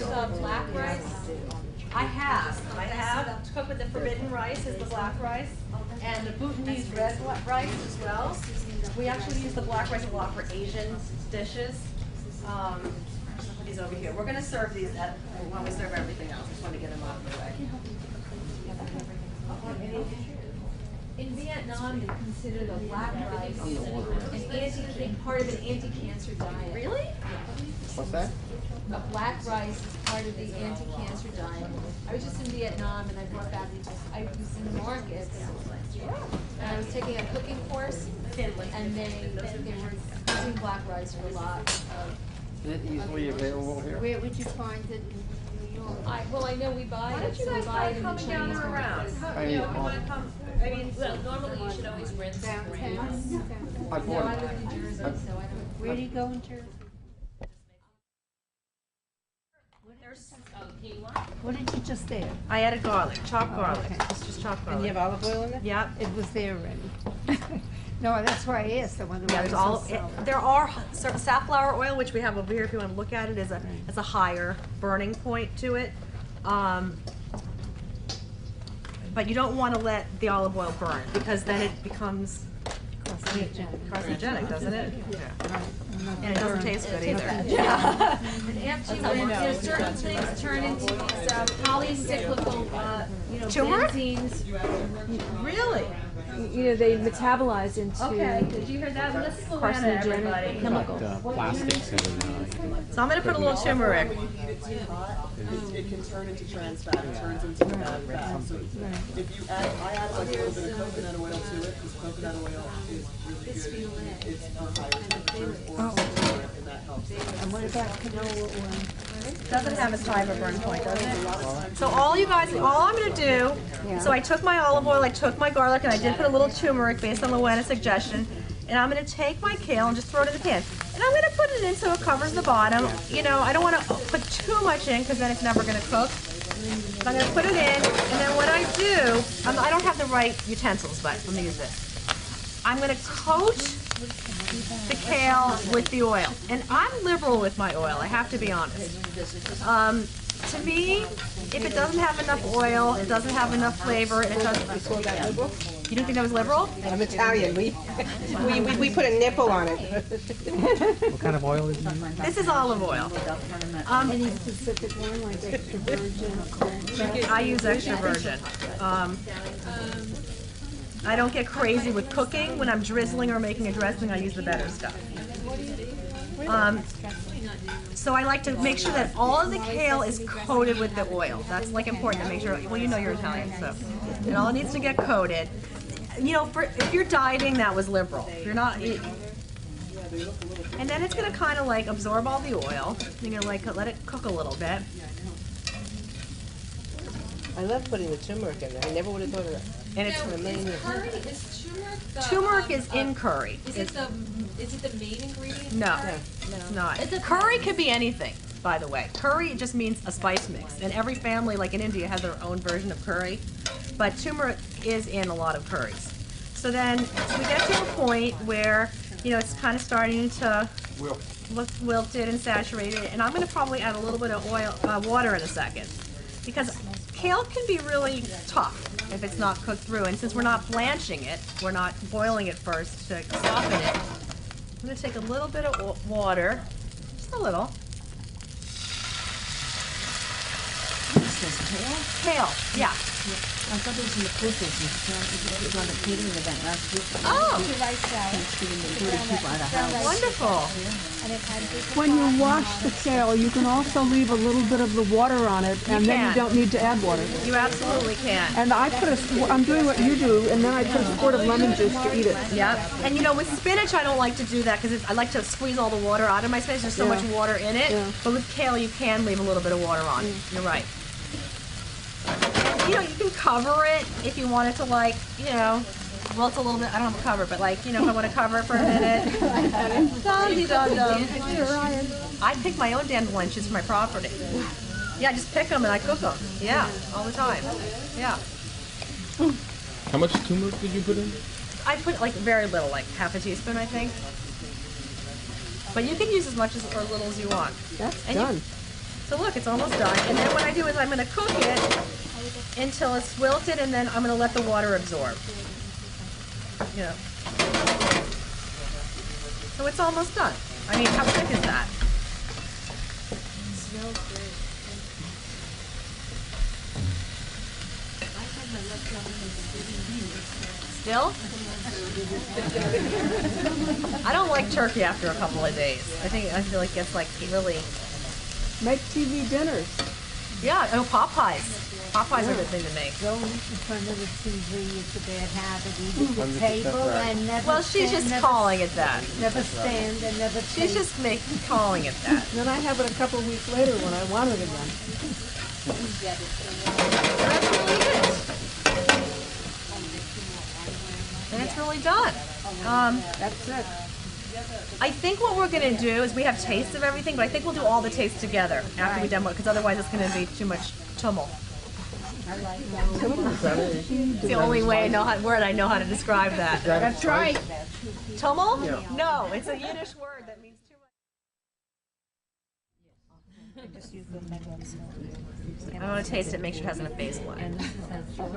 black rice? I have cooked with the forbidden rice is the black rice, and the Bhutanese red rice as well. We actually use the black rice a lot for Asian dishes. These over here. We're going to serve these when we serve everything else. Just want to get them out of the way. In Vietnam, they consider the black rice part of an anti-cancer diet. Really? What's that? A black rice is part of the anti-cancer diet. I was just in Vietnam and I brought back, I was in the markets, and I was taking a cooking course, and they were using black rice for a lot of. Is it easily available here? Where would you find it in New York? Well, I know we buy Why it. don't you guys try coming down or around? I mean, Well, normally you should always rinse and rinse. I No, bought I it. live in New Jersey, so I don't. Where do you go in Jersey? What did you just add? I added garlic, chopped Oh, garlic. okay. It's just chopped And garlic. you have olive oil in it? Yep. It was there already. No, that's why I asked. I wonder Yeah, why there's it's so sour. there are certain safflower oil, which we have over here if you want to look at it, is a higher burning point to it. But you don't want to let the olive oil burn because then it becomes carcinogenic, doesn't it? Yeah. And it doesn't taste good either. Yeah. Certain things turn into these polycyclical, Turmeric? benzines. Really? They metabolize into Okay. Did you hear that? This is Luana, everybody. chemicals. Plastics and So I'm going to put a little turmeric. It can turn into trans fat. It turns into bad fat. So if you add, I add like a little bit of coconut oil to it, because coconut oil is really good. It's a higher temperature or something, and that helps. And what about canola oil? Doesn't have as high of a burn point, does it? So all I'm going to do, so I took my olive oil, I took my garlic, and I did put a little turmeric based on Luana's suggestion. And I'm going to take my kale and just throw it in the pan. And I'm going to put it in so it covers the bottom. I don't want to put too much in because then it's never going to cook. But I'm going to put it in, and then what I do, I don't have the right utensils, but let me use this. I'm going to coat the kale with the oil. And I'm liberal with my oil, I have to be honest. To me, if it doesn't have enough oil, it doesn't have enough flavor, and it doesn't. You don't think that was liberal? I'm Italian. We put a nipple on it. what kind of oil is it? This is olive oil. Any specific one, like extra virgin or cold? I use extra virgin. I don't get crazy with cooking. When I'm drizzling or making a dressing, I use the better stuff. So I like to make sure that all of the kale is coated with the oil. That's like important to make sure. Well, you know you're Italian, so it all needs to get coated. If you're dieting, that was liberal. If you're not, and then it's gonna kind of like absorb all the oil. You're gonna like let it cook a little bit. I love putting the turmeric in there. I never would have thought of that. And it's Curry is turmeric. turmeric is in curry. Is it the main ingredient? No, it's not. Curry could be anything, by the way. Curry just means a spice mix, and every family, like in India, has their own version of curry. But turmeric is in a lot of curries. So then we get to a point where it's kind of starting to look wilted and saturated, and I'm going to probably add a little bit of water in a second, because kale can be really tough if it's not cooked through. And since we're not blanching it, we're not boiling it first to soften it, I'm going to take a little bit of water, just a little. Kale, yeah. I thought it was in the process. It was on a catering event last week. Oh, wonderful. When you wash the kale, you can also leave a little bit of the water on it, and then you don't need to add water. You absolutely can. And I'm doing what you do, and then I put a squirt of lemon juice to eat it. Yep. And with spinach, I don't like to do that because I like to squeeze all the water out of my spinach. There's so much water in it. Yeah. But with kale, you can leave a little bit of water on. You're right. And, you can cover it if you want it to, wilt a little bit. I don't have a cover, but if I want to cover it for a minute. I pick my own dandelions for my property. Yeah, I just pick them and I cook them. Yeah, all the time. Yeah. How much turmeric did you put in? I put very little, like half a teaspoon, I think. But you can use as much or little as you want. That's done. So look, it's almost done. And then what I do is I'm going to cook it until it's wilted, and then I'm going to let the water absorb. You know. So it's almost done. I mean, how quick is that? Still? I don't like turkey after a couple of days. I feel like it's like really. Make TV dinners. Yeah, oh, pot pies. Pot pies are a good thing to make. Don't eat in front of the TV, it's a bad habit. Eat at the table and never Well, she's stand, just never, calling it that. never stand and never She's taste. just calling it that. Then I have it a couple weeks later when I want it again. So that's really it. And it's really done. That's it. I think what we're going to do is we have tastes of everything, but I think we'll do all the tastes together after we demo it, because otherwise it's going to be too much tumult. It's the only way word I know how to describe that. That's right. Tumult? No, it's a Yiddish word that means too much. I want to taste it, make sure it has enough basil in it. One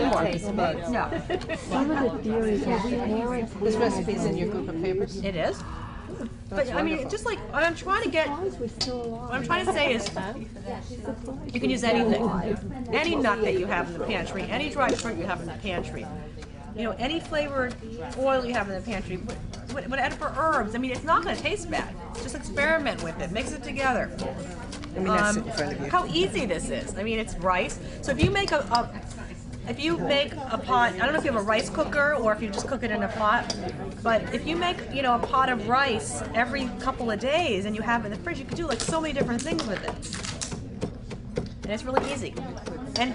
more. No. Some of the theories are parents. This recipe's in your group of papers? It is. But I mean, just like what I'm trying to get, what I'm trying to say is, you can use anything, any nut that you have in the pantry, any dried fruit you have in the pantry, you know, any flavored oil you have in the pantry, whatever herbs. I mean, it's not going to taste bad. Just experiment with it, mix it together. I mean, that's it in front of you. How easy this is. I mean, it's rice. So if you make a pot, I don't know if you have a rice cooker or if you just cook it in a pot, but if you make, you know, a pot of rice every couple of days and you have it in the fridge, you can do like so many different things with it. And it's really easy. And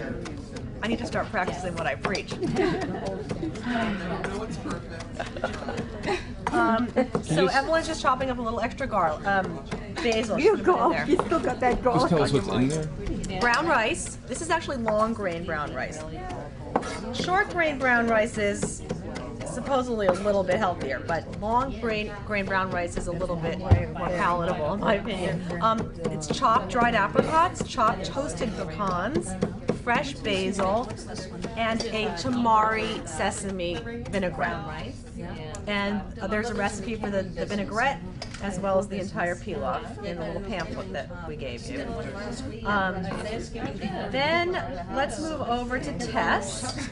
I need to start practicing what I preach. So Evelyn's just chopping up a little extra garlic, basil. You still got that Just garlic tell us on your what's in mind. there. Brown rice. This is actually long grain brown rice. Short grain brown rice is supposedly a little bit healthier, but long grain brown rice is a little bit more palatable, in my opinion. It's chopped dried apricots, chopped toasted pecans, fresh basil, and a tamari sesame vinaigrette. And there's a recipe for the vinaigrette as well as the entire pilaf in the little pamphlet that we gave you. Then let's move over to Tess.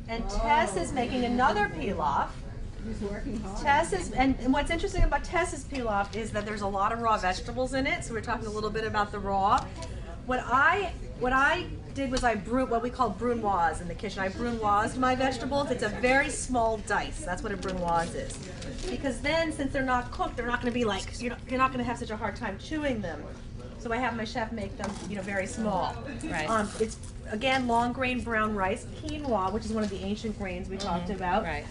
And Tess is making another pilaf. And what's interesting about Tess's pilaf is that there's a lot of raw vegetables in it. So we're talking a little bit about the raw. What I did was I brewed what we call brunoise in the kitchen. I brunoised my vegetables. It's a very small dice. That's what a brunoise is. Because then, since they're not cooked, they're not going to be like, you're not going to have such a hard time chewing them. So I have my chef make them, you know, very small. Right. It's again long grain brown rice, quinoa, which is one of the ancient grains we talked about. Right.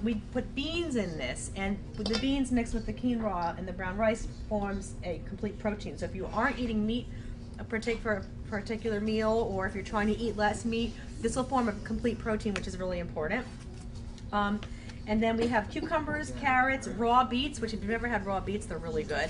We put beans in this, and the beans mixed with the quinoa and the brown rice forms a complete protein. So if you aren't eating meat for a particular meal, or if you're trying to eat less meat, this will form a complete protein, which is really important. And then we have cucumbers, carrots, raw beets, which if you've ever had raw beets, they're really good.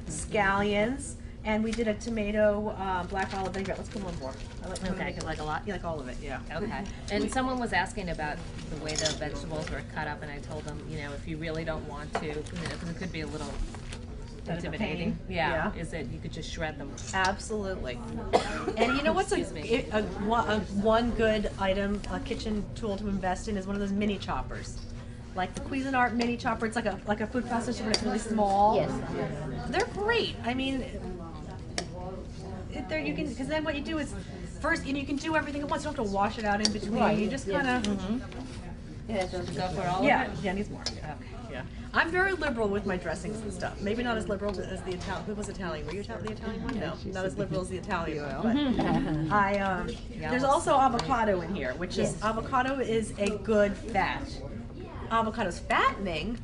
Scallions, and we did a tomato black olive vinaigrette. Let's put one more. I like Okay, like a lot? You like all of it, yeah. Okay. And someone was asking about the way the vegetables were cut up, and I told them, you know, if you really don't want to, you know, because it could be a little intimidating. Yeah. Is that you could just shred them. Absolutely. And you know what's one good item, a kitchen tool to invest in is one of those mini choppers. Like the Cuisinart mini chopper, it's like a food processor, but it's really small. Yes. They're great. I mean, because then what you do is first, and you can do everything at once. You don't have to wash it out in between. Right. You just kind of. Yeah, go for all of it? Yeah, needs more. Okay. Yeah. I'm very liberal with my dressings and stuff. Maybe not as liberal as the Italian. Who was Italian? Were you the Italian one? No, not as liberal as the Italian one. But there's also avocado in here, which is avocado is a good fat. Avocado's fattening,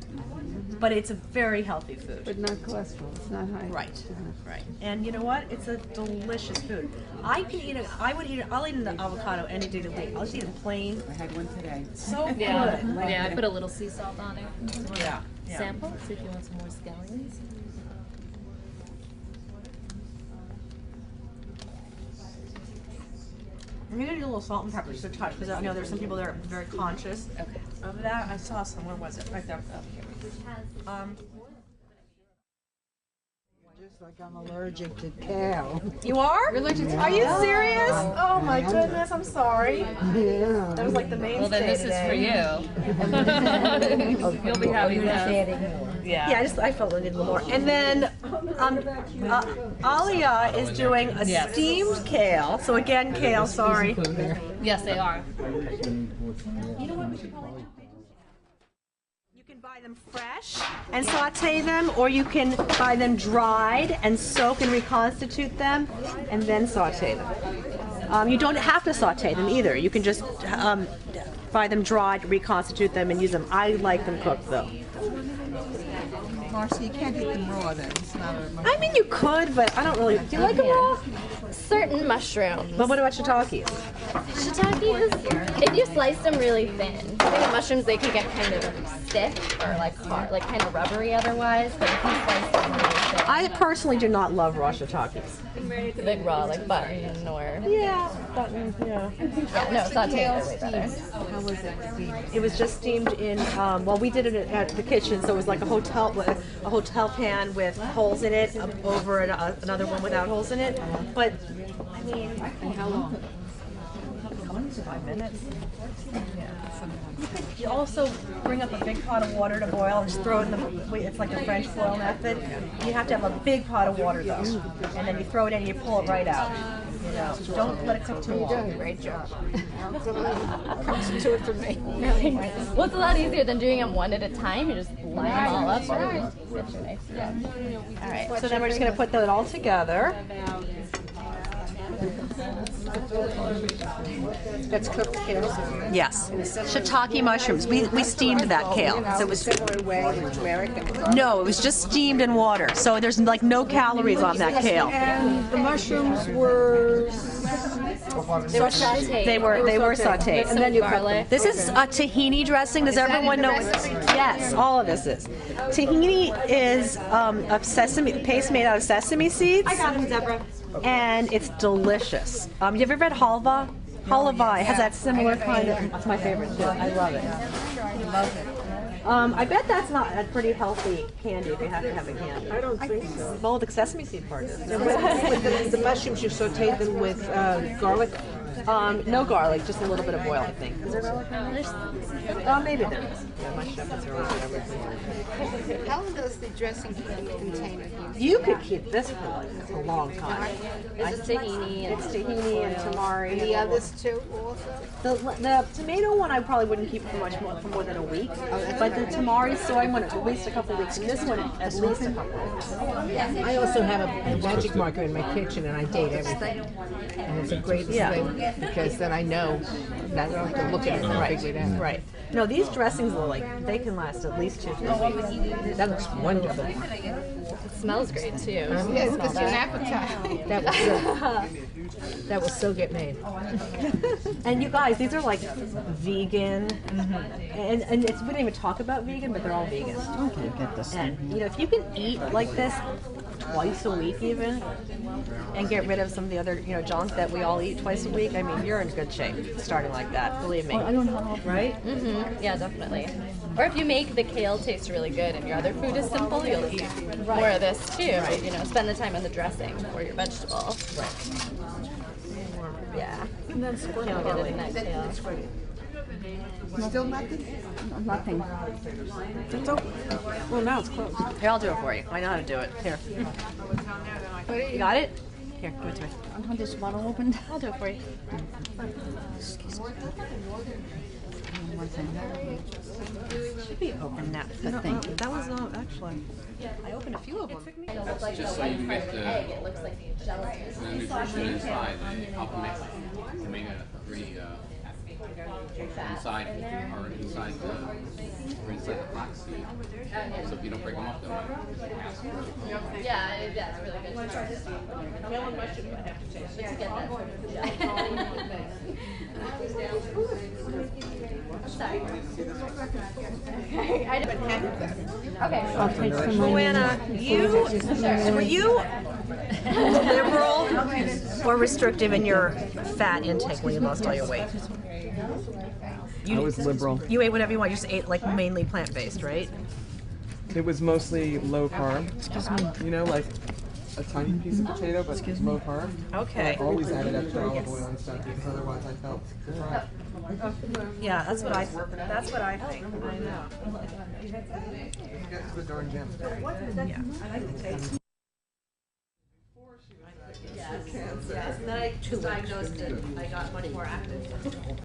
but it's a very healthy food. But not cholesterol, it's not high. Right, right. And you know what? It's a delicious food. I'll eat an avocado any day of the week. I'll just eat it plain. I had one today. So good. Yeah, I put a little sea salt on it. Yeah. Sample, see if you want some more scallions. I'm gonna do a little salt and pepper just a touch because I know there's some people that are very conscious of that. I saw some. Where was it? Right there. Just like I'm allergic to kale. You are? You're allergic to Are you serious? Oh my goodness, I'm sorry. Yeah. That was like the main Well, then this is for you. You'll be having this. Yeah, I felt I needed a little more. And then Alia is doing a steamed kale. So again, kale, sorry. Yes, they are. You know what we should probably do? You can buy them fresh and saute them, or you can buy them dried and soak and reconstitute them and then saute them. You don't have to saute them either. You can just buy them dried, reconstitute them, and use them. I like them cooked though. Marcy, you can't eat them raw then. It's not a I mean, you could, but I don't really. Do you like them raw? Certain mushrooms. But what about shiitakes? Shiitakes, if you slice them really thin, I think mushrooms they can get kind of stiff or like hard, like kind of rubbery otherwise. But if you slice them really thin, I personally do not love raw shiitakes. like raw, like button or Yeah, button, yeah. no, sauteed is way better. How was it steamed? It was just steamed in, well, we did it at the kitchen, so it was like a hotel pan with holes in it over another one without holes in it. But, I mean, How long? 5 minutes. You also bring up a big pot of water to boil and just throw it in the, it's like the French boil method. You have to have a big pot of water though. And then you throw it in and you pull it right out. You know, don't let it cook too long. You're doing a great job. Comes to it for me. Well, it's a lot easier than doing them one at a time. You just line them all up and get your nice. Yeah. All right. So then we're just going to put that all together. That's cooked kale. Yes. Shiitake mushrooms. We steamed that kale. So it was Similar way with turmeric and no, it was just steamed in water. So there's like no calories on that kale. And the mushrooms were They were sauteed. They were sauteed. And then you garlic. This is a tahini dressing. Does everyone know? Yes, all of this is. Tahini is a sesame paste made out of sesame seeds. I got it, Deborah. And it's delicious. You ever read halva? Halva has that similar kind of. That's my favorite too. I love it. I bet that's not a pretty healthy candy if you have to have a candy. I don't think so. Well, the sesame seed part is. With the mushrooms, you sauteed them with garlic. No garlic, just a little bit of oil, I think. Is there garlic? Maybe there is. Yeah, my chef is really good at everything. How long does the dressing container use? You could keep this for like a long time. This is tahini. It's tahini and tamari. And the others too also? The tomato one I probably wouldn't keep for more than a week. But the tamari soy one at least a couple weeks. And this one at least a couple weeks. I also have a magic marker in my kitchen and I date everything. And it's a great way because then I know that I don't have to look at it and figure it out. Right. No, these dressings are like, they can last at least 2 to 3 weeks. That looks wonderful. It smells great too. Yes, it gives you an appetite. That was so get made. And you guys, these are like vegan, and it's, we didn't even talk about vegan, but they're all vegan. Okay, get this. And you know, if you can eat like this twice a week even, and get rid of some of the other junk that we all eat twice a week, I mean, you're in good shape starting like that. Believe me. Right? Yeah, definitely. Or if you make the kale taste really good and your other food is simple, you'll eat more of this too. Right. Spend the time on the dressing for your vegetable. Right. Yeah. And then split You'll get it in that kale. Still nothing? Nothing. It's open. Well, now it's closed. Here, I'll do it for you. I know how to do it. Here. You got it? Here, give it to me. I just want to open. I'll do it for you. Should be open now. No, that was not actually. I opened a few of them. Just so you get the It looks like gelatin. nutrition inside, the alchemy, to make it really fat in there. or inside the flaxseed. So if you don't break them up, they'll Yeah, that's really good. Melon mushroom I have to taste. To get that sort of, yeah. Sorry. I didn't have that. Okay. I'll take some. Joanna, were you liberal or restrictive in your fat intake when you lost all your weight? I was liberal. You ate whatever you want. You just ate like mainly plant-based, right? It was mostly low carb. Excuse me. You know, like a tiny piece of potato, but low carb. Okay. I always added extra olive oil and stuff because otherwise I felt dry. Yeah, that's what I think. I know. You get to the darn gym. Yeah, I like the taste. Yes. Then I diagnosed it. I got much more active.